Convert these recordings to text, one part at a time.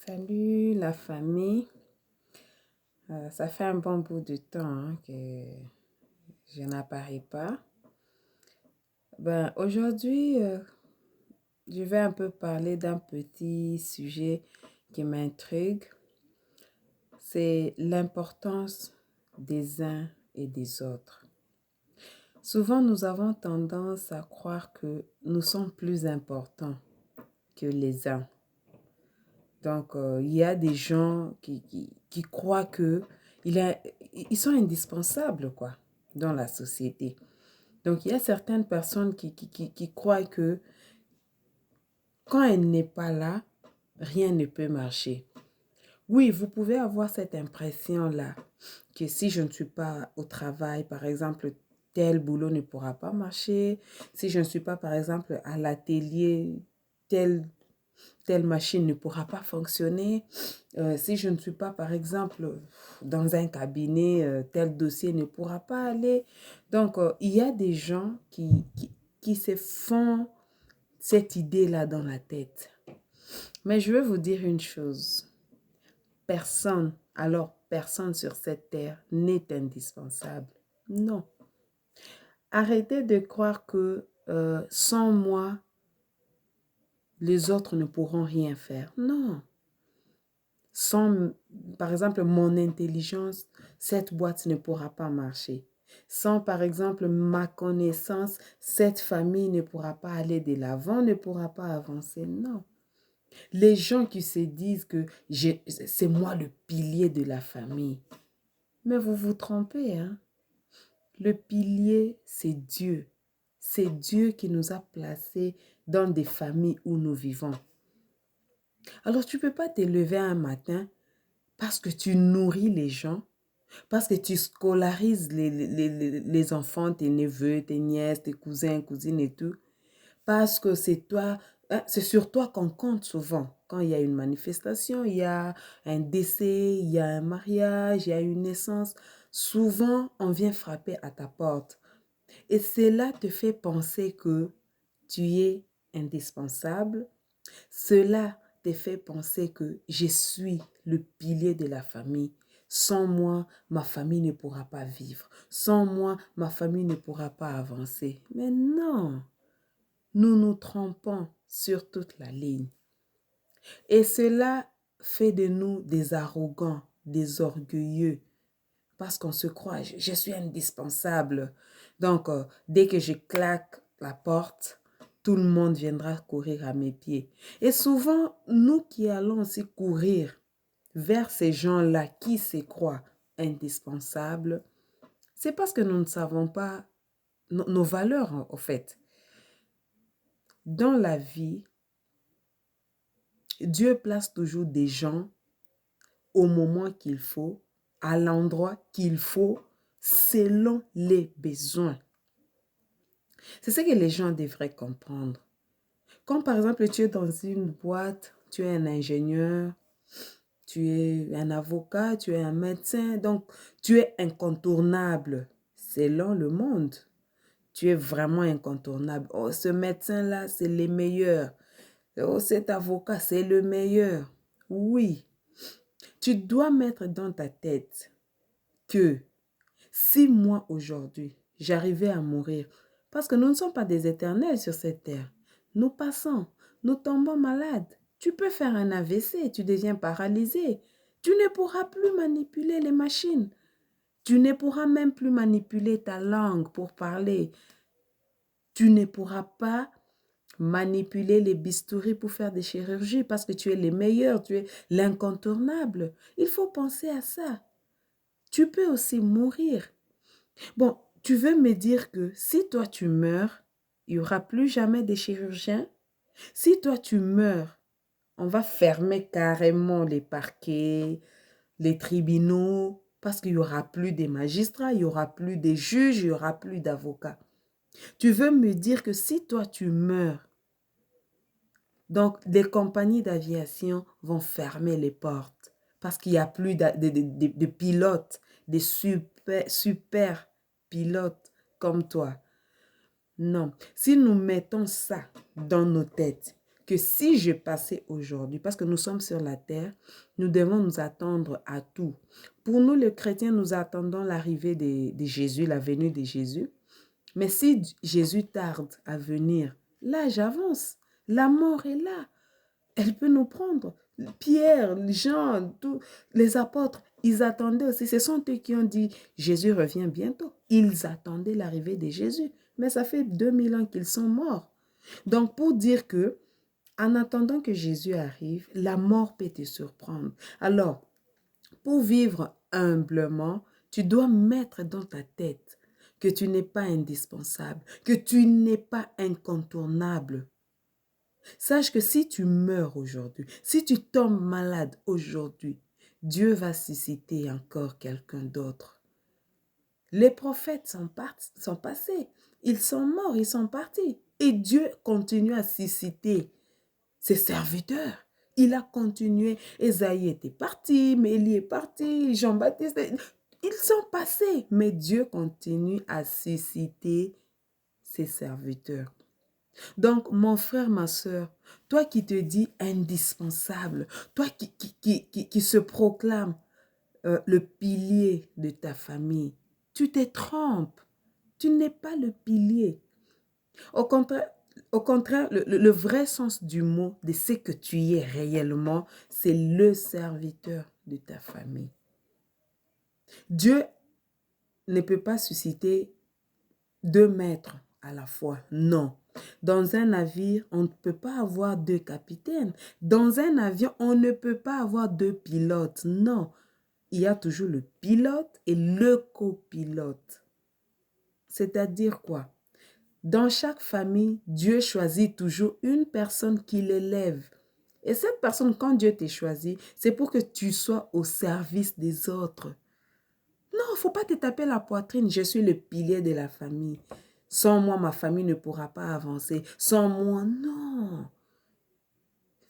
Salut la famille. Ça fait un bon bout de temps que je n'apparais pas. Aujourd'hui, je vais un peu parler d'un petit sujet qui m'intrigue. C'est l'importance des uns et des autres. Souvent, nous avons tendance à croire que nous sommes plus importants que les uns. Donc, il y a des gens qui croient que ils sont indispensables, quoi, dans la société. Donc, il y a certaines personnes qui croient que quand elle n'est pas là, rien ne peut marcher. Oui, vous pouvez avoir cette impression-là, que si je ne suis pas au travail, par exemple, tel boulot ne pourra pas marcher. Si je ne suis pas, par exemple, à l'atelier, telle machine ne pourra pas fonctionner. Si je ne suis pas, par exemple, dans un cabinet, tel dossier ne pourra pas aller. Donc, il y a des gens qui se font cette idée-là dans la tête. Mais je veux vous dire une chose. Personne, alors personne sur cette terre n'est indispensable. Non. Arrêtez de croire que sans moi, les autres ne pourront rien faire. Non. Sans, par exemple, mon intelligence, cette boîte ne pourra pas marcher. Sans, par exemple, ma connaissance, cette famille ne pourra pas aller de l'avant, ne pourra pas avancer. Non. Les gens qui se disent que c'est moi le pilier de la famille. Mais vous vous trompez, hein? Le pilier, c'est Dieu. C'est Dieu qui nous a placés dans des familles où nous vivons. Alors, tu ne peux pas te lever un matin parce que tu nourris les gens, parce que tu scolarises les enfants, tes neveux, tes nièces, tes cousins, cousines et tout, parce que c'est toi, c'est sur toi qu'on compte souvent. Quand il y a une manifestation, il y a un décès, il y a un mariage, il y a une naissance, souvent on vient frapper à ta porte. Et cela te fait penser que tu es indispensable. Cela te fait penser que je suis le pilier de la famille. Sans moi, ma famille ne pourra pas vivre. Sans moi, ma famille ne pourra pas avancer. Mais non, nous nous trompons sur toute la ligne. Et cela fait de nous des arrogants, des orgueilleux, parce qu'on se croit, je suis indispensable. Donc, dès que je claque la porte, tout le monde viendra courir à mes pieds. Et souvent, nous qui allons aussi courir vers ces gens-là qui se croient indispensables, c'est parce que nous ne savons pas nos valeurs, en fait. Dans la vie, Dieu place toujours des gens au moment qu'il faut, à l'endroit qu'il faut, selon les besoins. C'est ce que les gens devraient comprendre. Quand par exemple tu es dans une boîte, tu es un ingénieur, tu es un avocat, tu es un médecin, donc tu es incontournable selon le monde. Tu es vraiment incontournable. Oh, ce médecin-là, c'est le meilleur. Oh, cet avocat, c'est le meilleur. Oui, tu dois mettre dans ta tête que si moi aujourd'hui, j'arrivais à mourir, parce que nous ne sommes pas des éternels sur cette terre, nous passons, nous tombons malades. Tu peux faire un AVC, tu deviens paralysé. Tu ne pourras plus manipuler les machines. Tu ne pourras même plus manipuler ta langue pour parler. Tu ne pourras pas manipuler les bistouris pour faire des chirurgies parce que tu es le meilleur, tu es l'incontournable. Il faut penser à ça. Tu peux aussi mourir. Bon, tu veux me dire que si toi tu meurs, il n'y aura plus jamais de chirurgiens? Si toi tu meurs, on va fermer carrément les parquets, les tribunaux, parce qu'il n'y aura plus de magistrats, il n'y aura plus de juges, il n'y aura plus d'avocats. Tu veux me dire que si toi tu meurs, donc les compagnies d'aviation vont fermer les portes parce qu'il n'y a plus de pilotes, de super pilotes comme toi. Non, si nous mettons ça dans nos têtes, que si je passais aujourd'hui, parce que nous sommes sur la terre, nous devons nous attendre à tout. Pour nous, les chrétiens, nous attendons l'arrivée de Jésus, la venue de Jésus. Mais si Jésus tarde à venir, l'âge avance, la mort est là. Elle peut nous prendre. Pierre, Jean, tous les apôtres, ils attendaient aussi. Ce sont eux qui ont dit, Jésus revient bientôt. Ils attendaient l'arrivée de Jésus. Mais ça fait 2000 ans qu'ils sont morts. Donc, pour dire que, en attendant que Jésus arrive, la mort peut te surprendre. Alors, pour vivre humblement, tu dois mettre dans ta tête que tu n'es pas indispensable, que tu n'es pas incontournable. Sache que si tu meurs aujourd'hui, si tu tombes malade aujourd'hui, Dieu va susciter encore quelqu'un d'autre. Les prophètes sont passés, ils sont morts, ils sont partis. Et Dieu continue à susciter ses serviteurs. Il a continué. Esaïe était parti, Mélie est parti, Jean-Baptiste. Ils sont passés, mais Dieu continue à susciter ses serviteurs. Donc, mon frère, ma soeur, toi qui te dis indispensable, toi qui se proclame le pilier de ta famille, tu te trompes. Tu n'es pas le pilier. Au contraire, le vrai sens du mot, de ce que tu es réellement, c'est le serviteur de ta famille. Dieu ne peut pas susciter 2 maîtres à la fois. Non. Dans un navire, on ne peut pas avoir 2 capitaines. Dans un avion, on ne peut pas avoir 2 pilotes. Non. Il y a toujours le pilote et le copilote. C'est-à-dire quoi? Dans chaque famille, Dieu choisit toujours une personne qui l'élève. Et cette personne, quand Dieu t'a choisi, c'est pour que tu sois au service des autres. Non, il ne faut pas te taper la poitrine. Je suis le pilier de la famille. Sans moi, ma famille ne pourra pas avancer. Sans moi, non.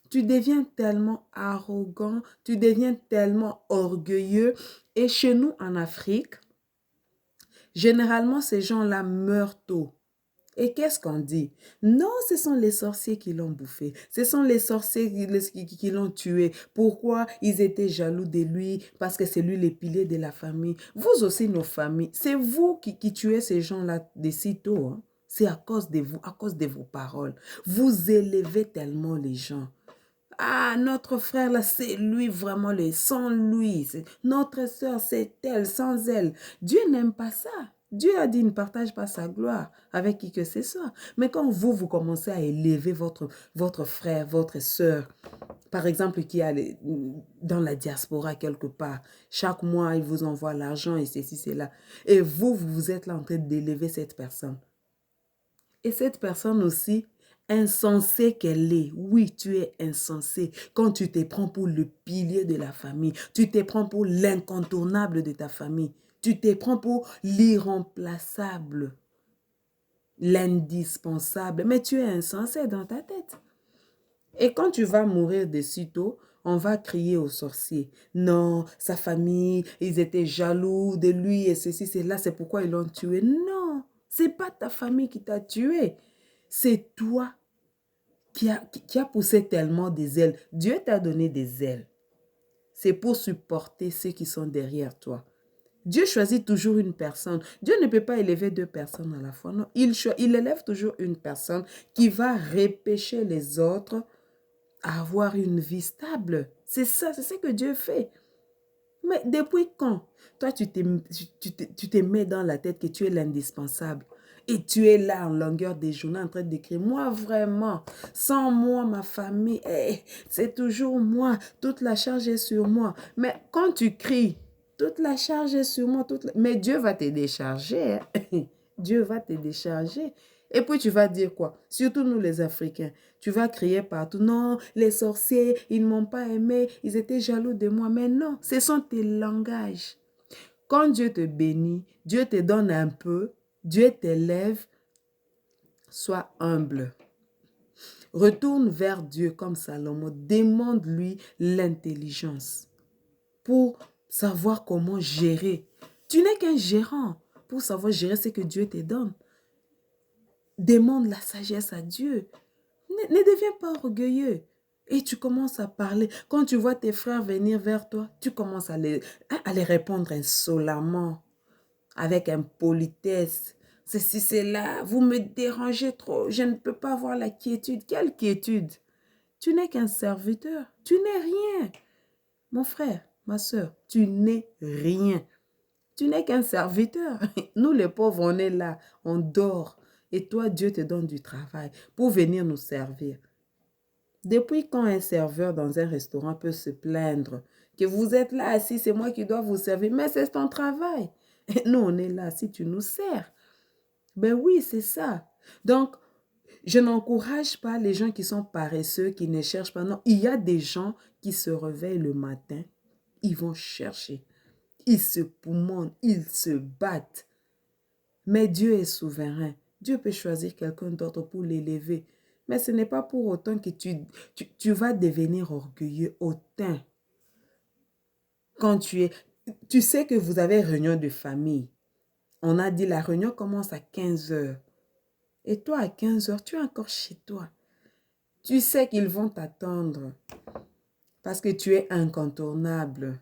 Tu deviens tellement arrogant, tu deviens tellement orgueilleux. Et chez nous, en Afrique, généralement, ces gens-là meurent tôt. Et qu'est-ce qu'on dit? Non, ce sont les sorciers qui l'ont bouffé. Ce sont les sorciers qui l'ont tué. Pourquoi? Ils étaient jaloux de lui parce que c'est lui le pilier de la famille. Vous aussi, nos familles, c'est vous qui tuez ces gens-là de si tôt. Hein? C'est à cause de vous, à cause de vos paroles. Vous élevez tellement les gens. Ah, notre frère là, c'est lui vraiment, sans lui. Notre soeur, c'est elle, sans elle. Dieu n'aime pas ça. Dieu a dit, ne partage pas sa gloire avec qui que ce soit. Mais quand vous commencez à élever votre frère, votre soeur, par exemple, qui est dans la diaspora quelque part, chaque mois, il vous envoie l'argent et ceci, cela. Et vous êtes là en train d'élever cette personne. Et cette personne aussi, insensée qu'elle est, oui, tu es insensé. Quand tu te prends pour le pilier de la famille, tu te prends pour l'incontournable de ta famille, tu te prends pour l'irremplaçable, l'indispensable, mais tu es insensé dans ta tête. Et quand tu vas mourir de sitôt, on va crier aux sorciers. Non, sa famille, ils étaient jaloux de lui et ceci, cela, c'est pourquoi ils l'ont tué. Non, c'est pas ta famille qui t'a tué. C'est toi qui a poussé tellement des ailes. Dieu t'a donné des ailes. C'est pour supporter ceux qui sont derrière toi. Dieu choisit toujours une personne. Dieu ne peut pas élever 2 personnes à la fois. Non, il élève toujours une personne qui va repêcher les autres à avoir une vie stable. C'est ça, c'est ce que Dieu fait. Mais depuis quand? Toi, tu te mets dans la tête que tu es l'indispensable. Et tu es là en longueur des journées en train d'écrire. Moi, vraiment, sans moi, ma famille, c'est toujours moi. Toute la charge est sur moi. Mais quand tu cries, toute la charge est sur moi. Mais Dieu va te décharger. Hein? Dieu va te décharger. Et puis tu vas dire quoi? Surtout nous les Africains. Tu vas crier partout. Non, les sorciers, ils ne m'ont pas aimé. Ils étaient jaloux de moi. Mais non, ce sont tes langages. Quand Dieu te bénit, Dieu te donne un peu, Dieu t'élève, sois humble. Retourne vers Dieu comme Salomon. Demande-lui l'intelligence pour savoir comment gérer. Tu n'es qu'un gérant pour savoir gérer ce que Dieu te donne. Demande la sagesse à Dieu. Ne deviens pas orgueilleux. Et tu commences à parler. Quand tu vois tes frères venir vers toi, tu commences à les répondre insolemment, avec impolitesse. Ceci, c'est là, vous me dérangez trop, je ne peux pas avoir la quiétude. Quelle quiétude? Tu n'es qu'un serviteur, tu n'es rien. Mon frère, ma soeur, tu n'es rien. Tu n'es qu'un serviteur. Nous, les pauvres, on est là, on dort. Et toi, Dieu te donne du travail pour venir nous servir. Depuis quand un serveur dans un restaurant peut se plaindre que vous êtes là assis, c'est moi qui dois vous servir, mais c'est ton travail. Et nous, on est là si tu nous sers. Ben oui, c'est ça. Donc, je n'encourage pas les gens qui sont paresseux, qui ne cherchent pas. Non, il y a des gens qui se réveillent le matin, ils vont chercher. Ils se poumonnent, ils se battent. Mais Dieu est souverain. Dieu peut choisir quelqu'un d'autre pour l'élever. Mais ce n'est pas pour autant que tu vas devenir orgueilleux, hautain. Quand tu sais que vous avez réunion de famille. On a dit la réunion commence à 15 heures. Et toi, à 15 heures, tu es encore chez toi. Tu sais qu'ils vont t'attendre parce que tu es incontournable.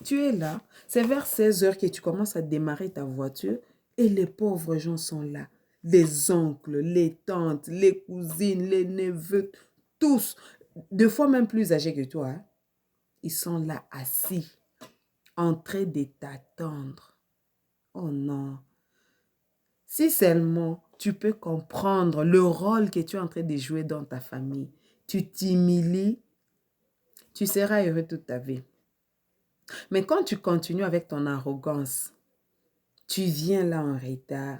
Tu es là. C'est vers 16 heures que tu commences à démarrer ta voiture et les pauvres gens sont là. Les oncles, les tantes, les cousines, les neveux, tous, deux fois même plus âgés que toi, hein. Ils sont là assis, en train de t'attendre. Oh non. Si seulement tu peux comprendre le rôle que tu es en train de jouer dans ta famille, tu t'humilies, tu seras heureux toute ta vie. Mais quand tu continues avec ton arrogance, tu viens là en retard,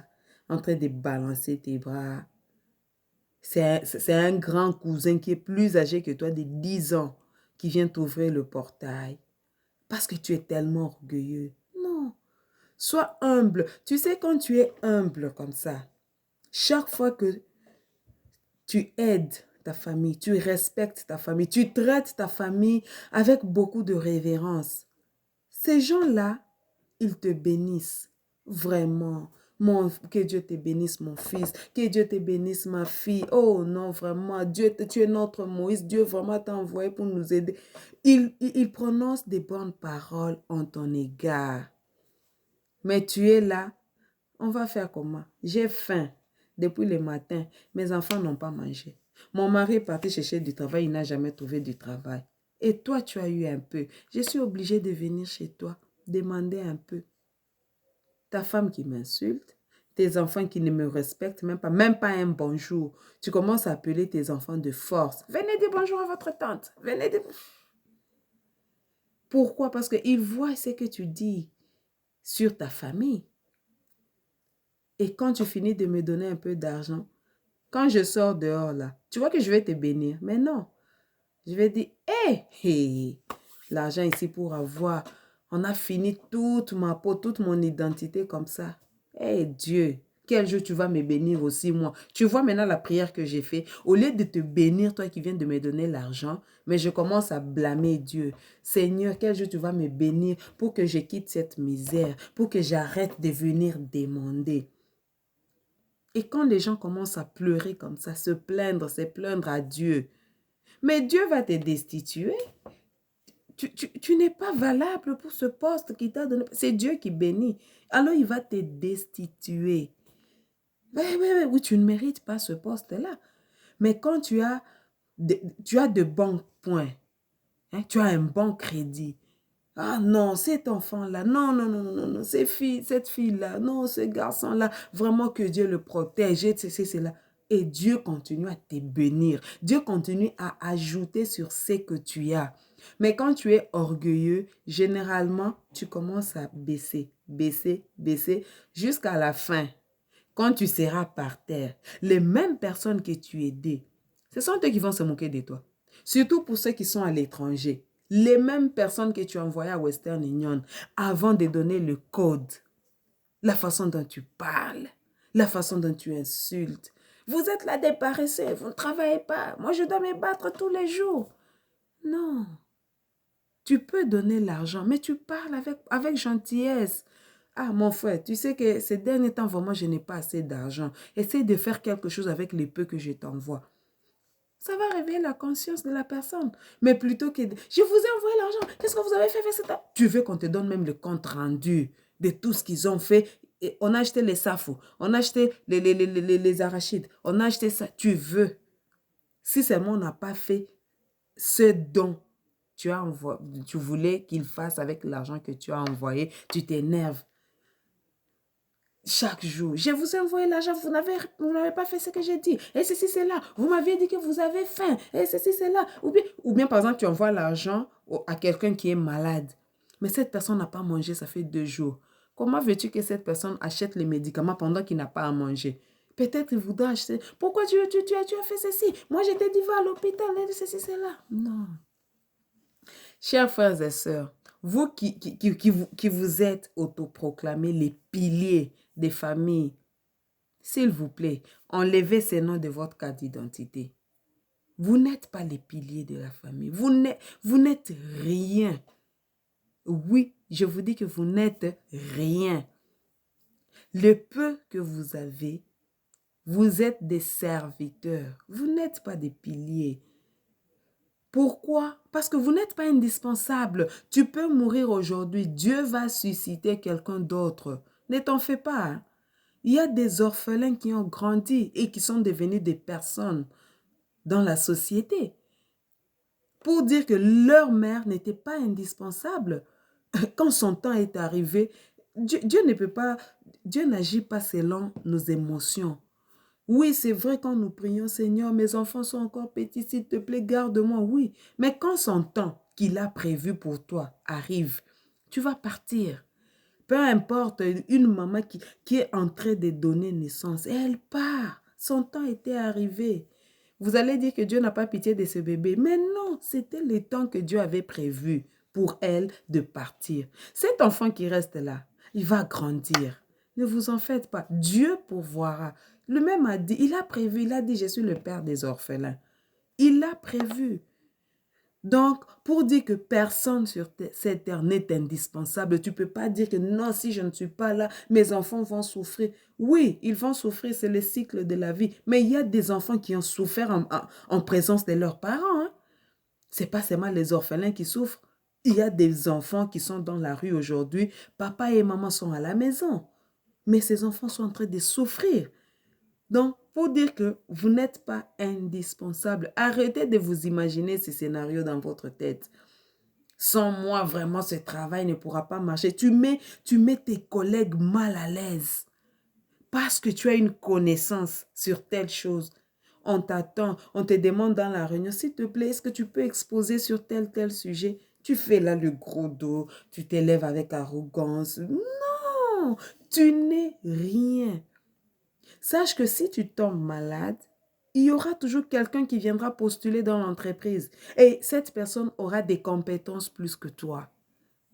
en train de balancer tes bras. C'est un grand cousin qui est plus âgé que toi de 10 ans qui vient t'ouvrir le portail parce que tu es tellement orgueilleux. Non, sois humble. Tu sais, quand tu es humble comme ça, chaque fois que tu aides ta famille, tu respectes ta famille, tu traites ta famille avec beaucoup de révérence, ces gens-là, ils te bénissent. Vraiment. Que Dieu te bénisse, mon fils. Que Dieu te bénisse, ma fille. Oh non, vraiment. Dieu, tu es notre Moïse. Dieu vraiment t'a envoyé pour nous aider. Il prononce des bonnes paroles en ton égard. Mais tu es là. On va faire comment? J'ai faim. Depuis le matin, mes enfants n'ont pas mangé. Mon mari est parti chercher du travail. Il n'a jamais trouvé du travail. Et toi, tu as eu un peu. Je suis obligée de venir chez toi, demander un peu. Ta femme qui m'insulte, tes enfants qui ne me respectent même pas un bonjour. Tu commences à appeler tes enfants de force. Venez dire bonjour à votre tante. Venez dire... Pourquoi? Parce qu'ils voient ce que tu dis sur ta famille. Et quand tu finis de me donner un peu d'argent, quand je sors dehors là, tu vois que je vais te bénir. Mais non, je vais dire, hé, hé, l'argent ici pour avoir, on a fini toute ma peau, toute mon identité comme ça. Hé Dieu, quel jour tu vas me bénir aussi moi. Tu vois maintenant la prière que j'ai faite. Au lieu de te bénir, toi qui viens de me donner l'argent, mais je commence à blâmer Dieu. Seigneur, quel jour tu vas me bénir pour que je quitte cette misère, pour que j'arrête de venir demander. Et quand les gens commencent à pleurer comme ça, se plaindre, c'est plaindre à Dieu. Mais Dieu va te destituer. Tu n'es pas valable pour ce poste qu'il t'a donné. C'est Dieu qui bénit. Alors il va te destituer. Oui, tu ne mérites pas ce poste-là. Mais quand tu as de bons points, hein, tu as un bon crédit. Ah non, cet enfant-là, non, non, non, non, non, cette fille-là, non, ce garçon-là, vraiment que Dieu le protège, c'est là. Et Dieu continue à te bénir. Dieu continue à ajouter sur ce que tu as. Mais quand tu es orgueilleux, généralement, tu commences à baisser, baisser, baisser, jusqu'à la fin. Quand tu seras par terre, les mêmes personnes que tu aidais, ce sont eux qui vont se moquer de toi. Surtout pour ceux qui sont à l'étranger. Les mêmes personnes que tu envoyais à Western Union avant de donner le code, la façon dont tu parles, la façon dont tu insultes. Vous êtes là des paresseux, vous ne travaillez pas. Moi, je dois me battre tous les jours. Non. Tu peux donner l'argent, mais tu parles avec gentillesse. Ah, mon frère, tu sais que ces derniers temps, vraiment, je n'ai pas assez d'argent. Essaye de faire quelque chose avec les peu que je t'envoie. Ça va réveiller la conscience de la personne. Mais plutôt que je vous ai envoyé l'argent, qu'est-ce que vous avez fait avec cet argent? Tu veux qu'on te donne même le compte rendu de tout ce qu'ils ont fait. Et on a acheté les safos, on a acheté les arachides, on a acheté ça. Tu veux. Si seulement on n'a pas fait ce dont tu voulais qu'il fasse avec l'argent que tu as envoyé, tu t'énerves. Chaque jour, je vous ai envoyé l'argent, vous n'avez pas fait ce que j'ai dit. Et ceci, c'est là. Vous m'aviez dit que vous avez faim. Et ceci, c'est là. Ou bien, par exemple, tu envoies l'argent à quelqu'un qui est malade. Mais cette personne n'a pas mangé, ça fait 2 jours. Comment veux-tu que cette personne achète les médicaments pendant qu'il n'a pas à manger? Peut-être il voudra acheter. Pourquoi tu as fait ceci? Moi, je t'ai dit, va à l'hôpital, et ceci, c'est là. Non. Chers frères et sœurs, vous qui vous êtes autoproclamés les piliers des familles, s'il vous plaît, enlevez ces noms de votre carte d'identité. Vous n'êtes pas les piliers de la famille. Vous n'êtes rien. Oui, je vous dis que vous n'êtes rien. Le peu que vous avez, vous êtes des serviteurs. Vous n'êtes pas des piliers. Pourquoi? Parce que vous n'êtes pas indispensable. Tu peux mourir aujourd'hui. Dieu va susciter quelqu'un d'autre. Ne t'en fais pas. Hein. Il y a des orphelins qui ont grandi et qui sont devenus des personnes dans la société. Pour dire que leur mère n'était pas indispensable. Quand son temps est arrivé, Dieu ne peut pas, Dieu n'agit pas selon nos émotions. Oui, c'est vrai quand nous prions, Seigneur, mes enfants sont encore petits, s'il te plaît, garde-moi. Oui, mais quand son temps qu'il a prévu pour toi arrive, tu vas partir. Peu importe, une maman qui est en train de donner naissance, et elle part. Son temps était arrivé. Vous allez dire que Dieu n'a pas pitié de ce bébé. Mais non, c'était le temps que Dieu avait prévu pour elle de partir. Cet enfant qui reste là, il va grandir. Ne vous en faites pas. Dieu pourvoira. Le même a dit, il a prévu, il a dit, je suis le père des orphelins. Il l'a prévu. Donc, pour dire que personne sur cette terre n'est indispensable, tu ne peux pas dire que non, si je ne suis pas là, mes enfants vont souffrir. Oui, ils vont souffrir, c'est le cycle de la vie. Mais il y a des enfants qui ont souffert en présence de leurs parents. Hein. Ce n'est pas seulement les orphelins qui souffrent. Il y a des enfants qui sont dans la rue aujourd'hui. Papa et maman sont à la maison. Mais ces enfants sont en train de souffrir. Donc, pour dire que vous n'êtes pas indispensable, arrêtez de vous imaginer ce scénario dans votre tête. Sans moi, vraiment, ce travail ne pourra pas marcher. Tu mets tes collègues mal à l'aise parce que tu as une connaissance sur telle chose. On t'attend, on te demande dans la réunion, s'il te plaît, est-ce que tu peux exposer sur tel sujet? Tu fais là le gros dos, tu t'élèves avec arrogance. Non, tu n'es rien. Sache que si tu tombes malade, il y aura toujours quelqu'un qui viendra postuler dans l'entreprise. Et cette personne aura des compétences plus que toi.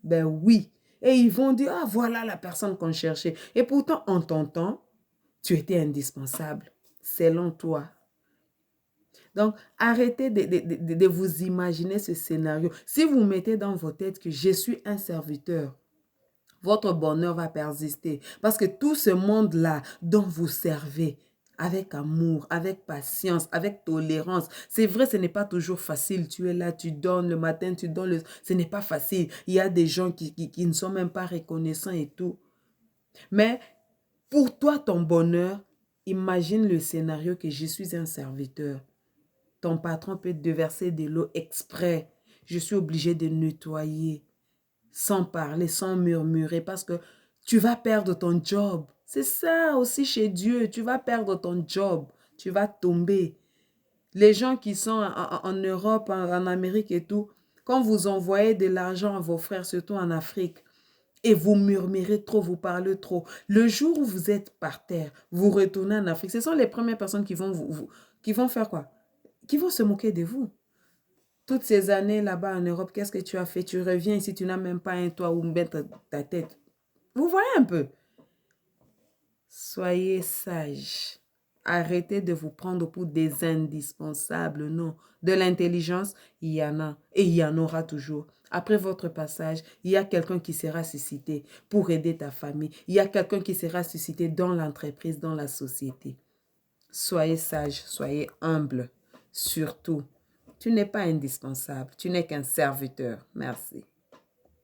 Ben oui. Et ils vont dire, ah voilà la personne qu'on cherchait. Et pourtant, en ton temps, tu étais indispensable, selon toi. Donc, arrêtez de vous imaginer ce scénario. Si vous mettez dans vos têtes que je suis un serviteur, votre bonheur va persister. Parce que tout ce monde-là dont vous servez, avec amour, avec patience, avec tolérance. C'est vrai, ce n'est pas toujours facile. Tu es là, tu donnes le matin, tu donnes le... Ce n'est pas facile. Il y a des gens qui ne sont même pas reconnaissants et tout. Mais pour toi, ton bonheur, imagine le scénario que je suis un serviteur. Ton patron peut te déverser de l'eau exprès. Je suis obligé de nettoyer. Sans parler, sans murmurer, parce que tu vas perdre ton job. C'est ça aussi chez Dieu, tu vas perdre ton job, tu vas tomber. Les gens qui sont en Europe, en Amérique et tout, quand vous envoyez de l'argent à vos frères, surtout en Afrique, et vous murmurez trop, vous parlez trop, le jour où vous êtes par terre, vous retournez en Afrique, ce sont les premières personnes qui vont, qui vont faire quoi? Qui vont se moquer de vous. Toutes ces années là-bas en Europe, qu'est-ce que tu as fait? Tu reviens ici, tu n'as même pas un toit où mettre ta tête. Vous voyez un peu? Soyez sages. Arrêtez de vous prendre pour des indispensables. Non. De l'intelligence, il y en a. Et il y en aura toujours. Après votre passage, il y a quelqu'un qui sera suscité pour aider ta famille. Il y a quelqu'un qui sera suscité dans l'entreprise, dans la société. Soyez sages, soyez humbles. surtout, tu n'es pas indispensable, tu n'es qu'un serviteur. Merci.